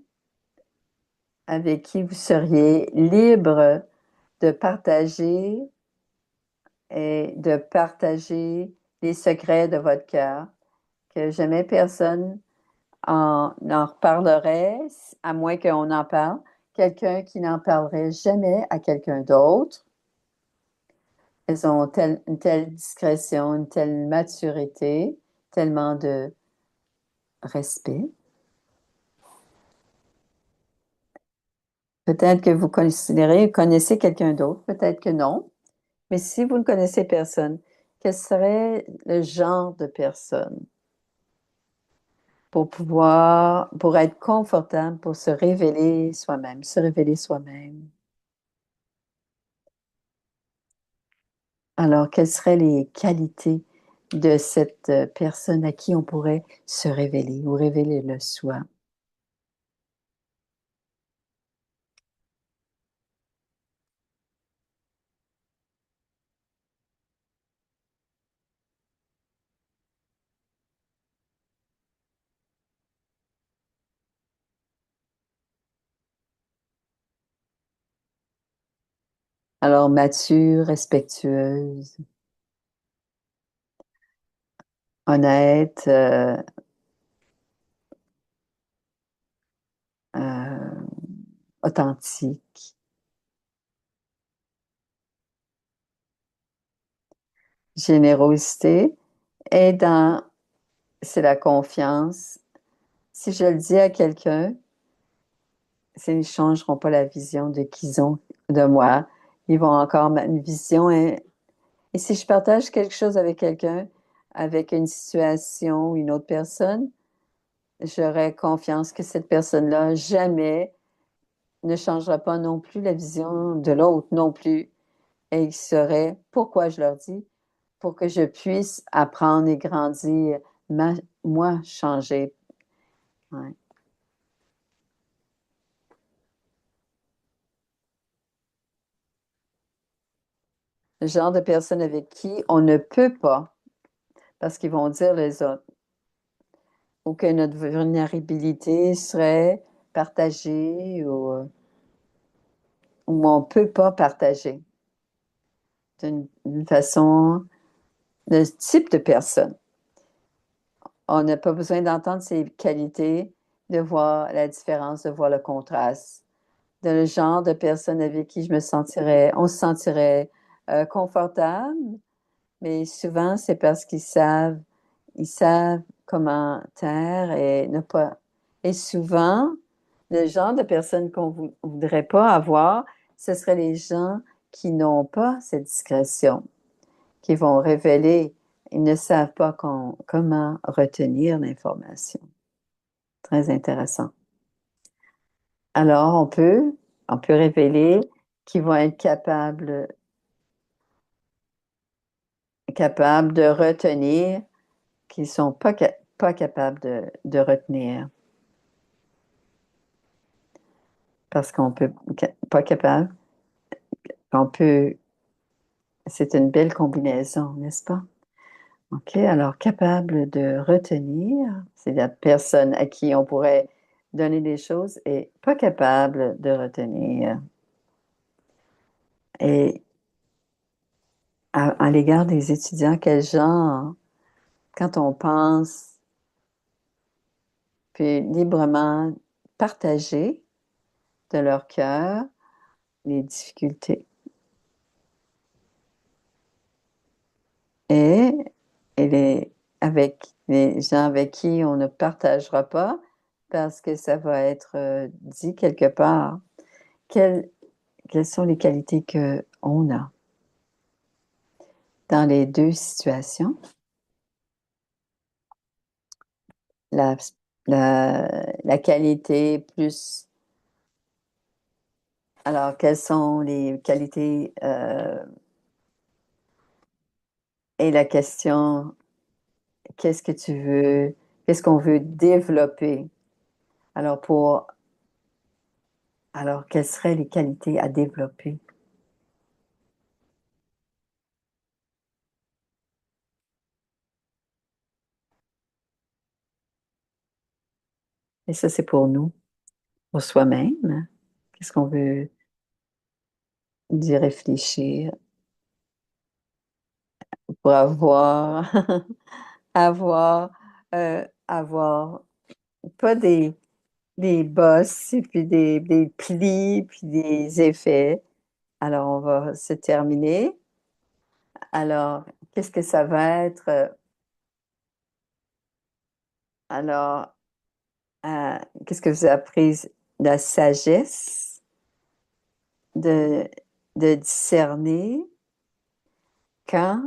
avec qui vous seriez libre de partager et de partager les secrets de votre cœur, que jamais personne en reparlerait, à moins qu'on en parle. Quelqu'un qui n'en parlerait jamais à quelqu'un d'autre. Elles ont une telle discrétion, une telle maturité, tellement de respect. Peut-être que vous connaissez quelqu'un d'autre, peut-être que non. Mais si vous ne connaissez personne, quel serait le genre de personne pour être confortable, pour se révéler soi-même, se révéler soi-même? Alors, quelles seraient les qualités de cette personne à qui on pourrait se révéler ou révéler le soi? Alors, mature, respectueuse, honnête, euh, authentique, générosité, et c'est la confiance. Si je le dis à quelqu'un, ils ne changeront pas la vision de qu'ils ont de moi. Ils vont encore une vision. Et si je partage quelque chose avec quelqu'un, avec une situation ou une autre personne, j'aurais confiance que cette personne-là jamais ne changera pas non plus la vision de l'autre non plus. Et il saurait pourquoi je leur dis, pour que je puisse apprendre et grandir, moi, changer. Ouais. Le genre de personne avec qui on ne peut pas, parce qu'ils vont dire les autres, ou que notre vulnérabilité serait partagée ou on ne peut pas partager d'une façon, de type de personne. On n'a pas besoin d'entendre ses qualités, de voir la différence, de voir le contraste, de le genre de personne avec qui on se sentirait confortable, mais souvent c'est parce ils savent comment taire et ne pas. Et souvent, le genre de personnes qu'on ne voudrait pas avoir, ce seraient les gens qui n'ont pas cette discrétion, qui vont révéler, ils ne savent pas comment retenir l'information. Très intéressant. Alors, on peut révéler qu'ils vont être capables de retenir, qu'ils ne sont pas capables de retenir. Parce qu'on peut, pas capable, on peut, c'est une belle combinaison, n'est-ce pas? OK, alors capable de retenir, c'est la personne à qui on pourrait donner des choses et pas capable de retenir. Et à l'égard des étudiants, quel genre, quand on pense, puis librement partager de leur cœur les difficultés et, avec les gens avec qui on ne partagera pas parce que ça va être dit quelque part. Quelles, quelles sont les qualités que on a dans les deux situations? La, la qualité plus Alors, quelles sont les qualités et la question, qu'est-ce que tu veux, qu'est-ce qu'on veut développer? Alors, alors, quelles seraient les qualités à développer? Et ça, c'est pour nous, pour soi-même. Qu'est-ce qu'on veut d'y réfléchir pour avoir, avoir pas des bosses et puis des plis puis des effets. Alors, on va se terminer. Alors, qu'est-ce que ça va être? Alors, euh, qu'est-ce que vous avez appris? La sagesse de, de discerner quand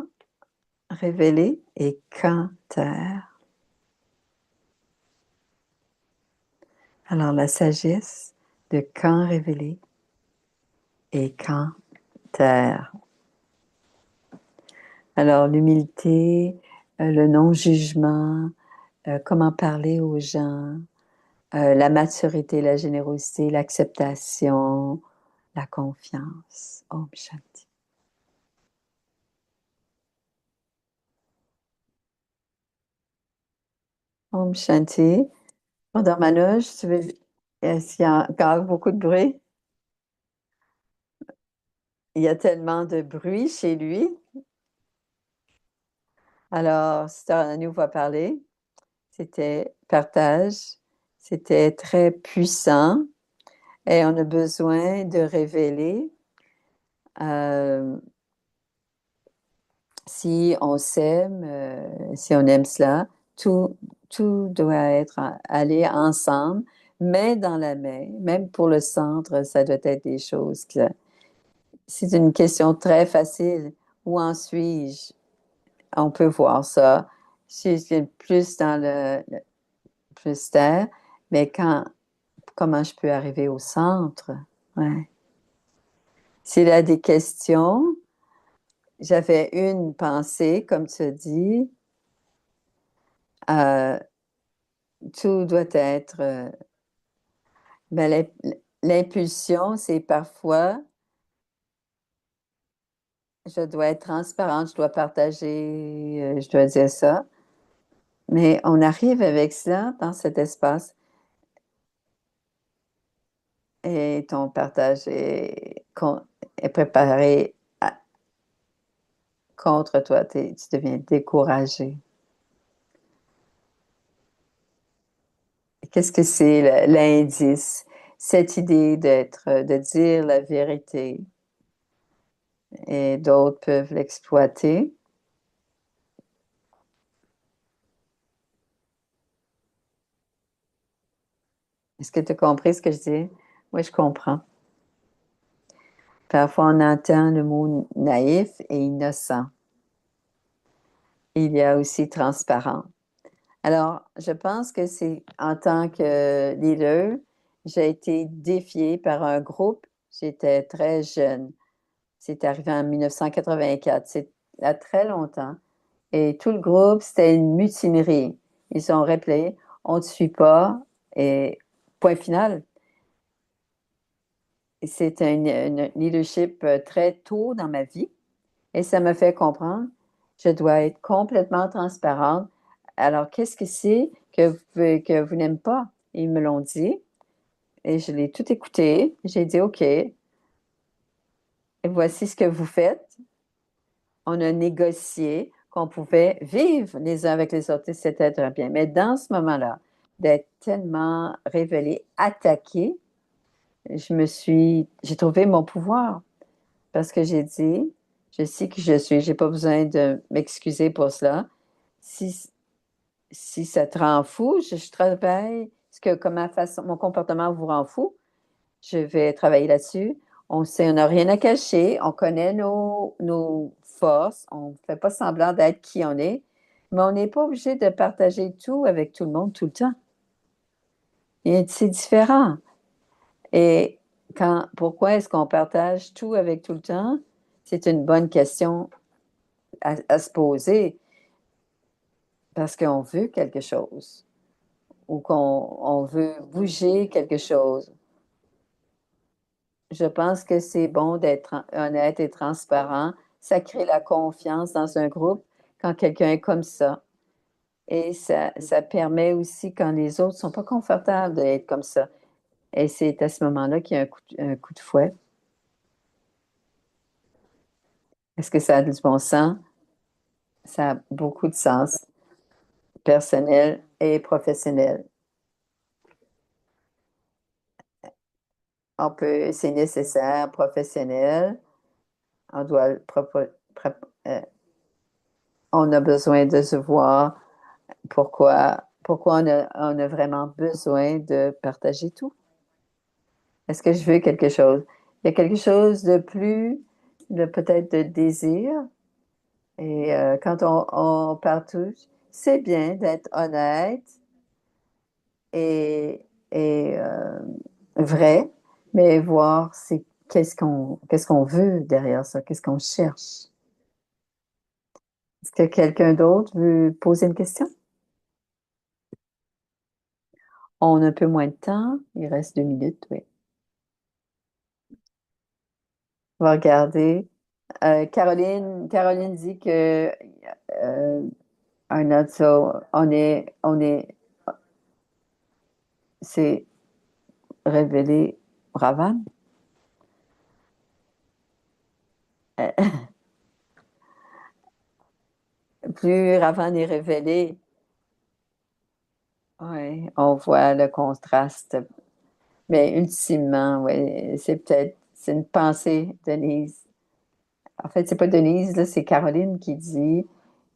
révéler et quand taire. Alors, la sagesse de quand révéler et quand taire. Alors, l'humilité, le non-jugement, comment parler aux gens, la maturité, la générosité, l'acceptation, la confiance. Om Shanti. Om Shanti. Madame Manoj, est-ce qu'il y a encore beaucoup de bruit? Il y a tellement de bruit chez lui. Alors, Sister nous va parler. C'était partage. C'était très puissant et on a besoin de révéler euh, si on s'aime, si on aime cela, tout doit être aller ensemble, main dans la main. Même pour le centre, ça doit être des choses que c'est une question très facile. Où en suis-je? On peut voir ça. Je suis plus dans le plus terre, mais comment je peux arriver au centre? Ouais. S'il y a des questions, j'avais une pensée, comme tu as dit, euh, tout doit être. Ben, l'impulsion, c'est parfois, je dois être transparente, je dois partager, je dois dire ça. Mais on arrive avec ça dans cet espace et ton partage est préparé contre toi. Tu deviens découragé. Qu'est-ce que c'est l'indice? Cette idée de dire la vérité et d'autres peuvent l'exploiter. Est-ce que tu as compris ce que je dis? Oui, je comprends. Parfois, on entend le mot naïf et innocent. Il y a aussi transparent. Alors, je pense que c'est en tant que leader, j'ai été défiée par un groupe. J'étais très jeune. C'est arrivé en 1984. C'est il y a très longtemps. Et tout le groupe, c'était une mutinerie. Ils ont rappelé, on ne te suit pas. Et point final. C'est un leadership très tôt dans ma vie. Et ça me fait comprendre, je dois être complètement transparente. Alors, qu'est-ce que c'est que vous n'aimez pas? Ils me l'ont dit et je l'ai tout écouté. J'ai dit, OK, et voici ce que vous faites. On a négocié qu'on pouvait vivre les uns avec les autres et c'était très bien. Mais dans ce moment-là, d'être tellement révélé, attaqué, j'ai trouvé mon pouvoir. Parce que j'ai dit, je sais qui je suis, j'ai pas besoin de m'excuser pour cela. Si, si ça te rend fou, je travaille, ce que comme mon comportement vous rend fou, je vais travailler là-dessus. On sait, on n'a rien à cacher, on connaît nos forces, on ne fait pas semblant d'être qui on est, mais on n'est pas obligé de partager tout avec tout le monde tout le temps. Et c'est différent. Et Pourquoi est-ce qu'on partage tout avec tout le temps? C'est une bonne question à se poser parce qu'on veut quelque chose ou qu'on on veut bouger quelque chose. Je pense que c'est bon d'être honnête et transparent. Ça crée la confiance dans un groupe quand quelqu'un est comme ça. Et ça permet aussi quand les autres sont pas confortables d'être comme ça. Et c'est à ce moment-là qu'il y a un coup de fouet. Est-ce que ça a du bon sens? Ça a beaucoup de sens, personnel et professionnel. C'est nécessaire, professionnel. On doit, euh, on a besoin de se voir. Pourquoi on a vraiment besoin de partager tout? Est-ce que je veux quelque chose? Il y a quelque chose de plus, de peut-être de désir. Et quand on partage, c'est bien d'être honnête et, et vrai, mais voir c'est qu'est-ce qu'on veut derrière ça, qu'est-ce qu'on cherche. Est-ce que quelqu'un d'autre veut poser une question? On a un peu moins de temps, il reste 2 minutes, oui. On va regarder. Caroline dit que un autre, c'est révélé Ravan. Euh, Plus Ravan est révélé, ouais, on voit le contraste. Mais ultimement, ouais, c'est une pensée, Denise. En fait, c'est pas Denise, là, c'est Caroline qui dit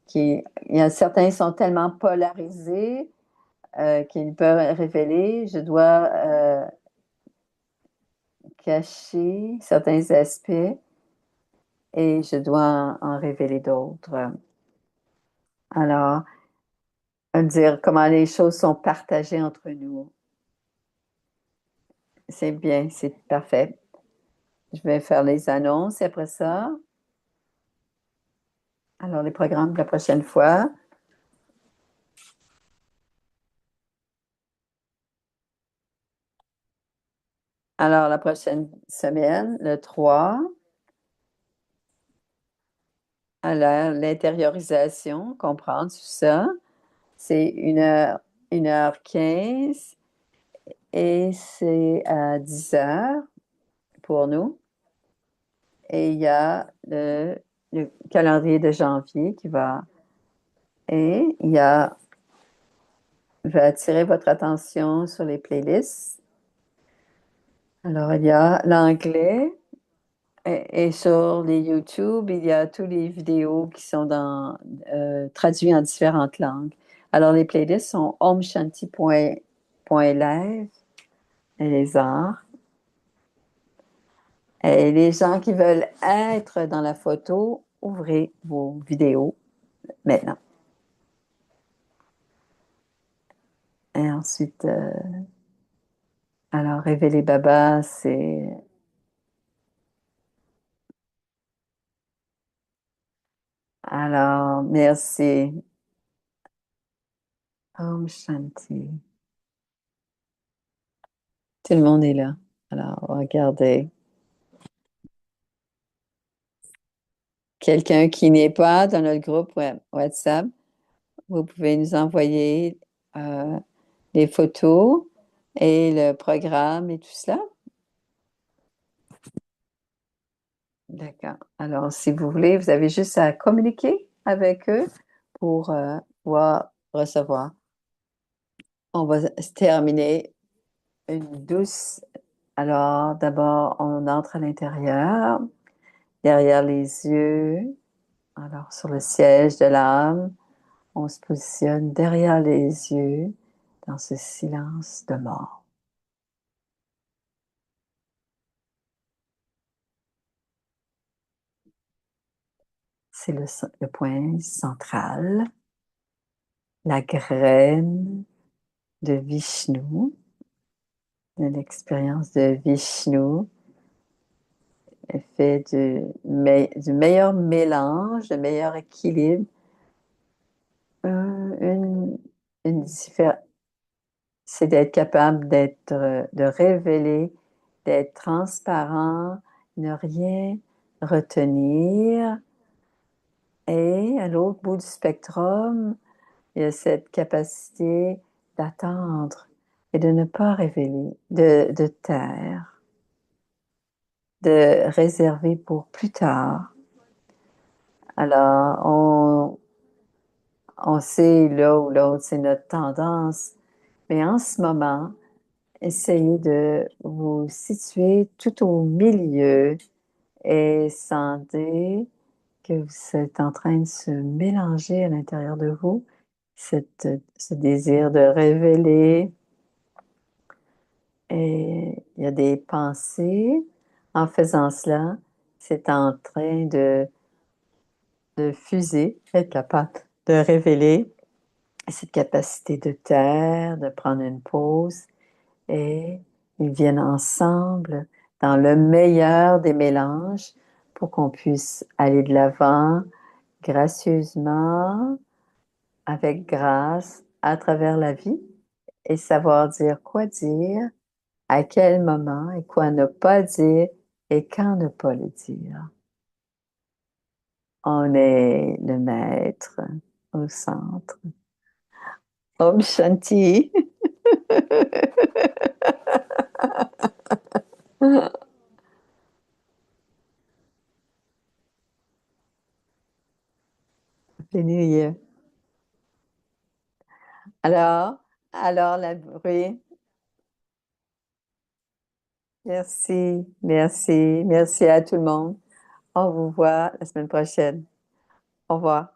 qu'il y a certains sont tellement polarisés qu'ils peuvent révéler. Je dois cacher certains aspects et je dois en révéler d'autres. Alors, dire comment les choses sont partagées entre nous. C'est bien, c'est parfait. Je vais faire les annonces et après ça. Alors, les programmes de la prochaine fois. Alors, la prochaine semaine, le 3. Alors, l'intériorisation, comprendre tout ça. C'est 1 heure 15 et c'est à 10 heures pour nous. Et il y a le calendrier de janvier qui va. Et il y a. Je vais attirer votre attention sur les playlists. Alors, il y a l'anglais et sur les YouTube, il y a toutes les vidéos qui sont traduites en différentes langues. Alors, les playlists sont omshanti.live et les arts. Et les gens qui veulent être dans la photo, ouvrez vos vidéos maintenant. Et ensuite, alors, Révéler Baba, c'est. Alors, merci. Om Shanti. Tout le monde est là. Alors, regardez. Quelqu'un qui n'est pas dans notre groupe WhatsApp, vous pouvez nous envoyer euh, les photos et le programme et tout cela. D'accord. Alors, si vous voulez, vous avez juste à communiquer avec eux pour pouvoir recevoir. On va se terminer une douce. Alors, d'abord, on entre à l'intérieur, derrière les yeux. Alors, sur le siège de l'âme, on se positionne derrière les yeux dans ce silence de mort. C'est le point central, la graine de Vishnu. L'expérience de Vishnu est fait du meilleur mélange, du meilleur équilibre, euh, une, une c'est d'être capable de révéler, d'être transparent, ne rien retenir. Et à l'autre bout du spectrum, il y a cette capacité d'attendre et de ne pas révéler, de taire, de réserver pour plus tard. Alors, on sait là ou l'autre, c'est notre tendance, mais en ce moment, essayez de vous situer tout au milieu et sentez que vous êtes en train de se mélanger à l'intérieur de vous, ce désir de révéler. Et il y a des pensées. En faisant cela, c'est en train de fuser, être capable de révéler cette capacité de taire, de prendre une pause et ils viennent ensemble dans le meilleur des mélanges pour qu'on puisse aller de l'avant gracieusement, avec grâce, à travers la vie et savoir dire quoi dire, à quel moment et quoi ne pas dire et quand ne pas le dire. On est le maître au centre. Om Shanti. Alléluia. Alors, alors la bruit. Merci, merci, merci à tout le monde. On vous voit la semaine prochaine. Au revoir.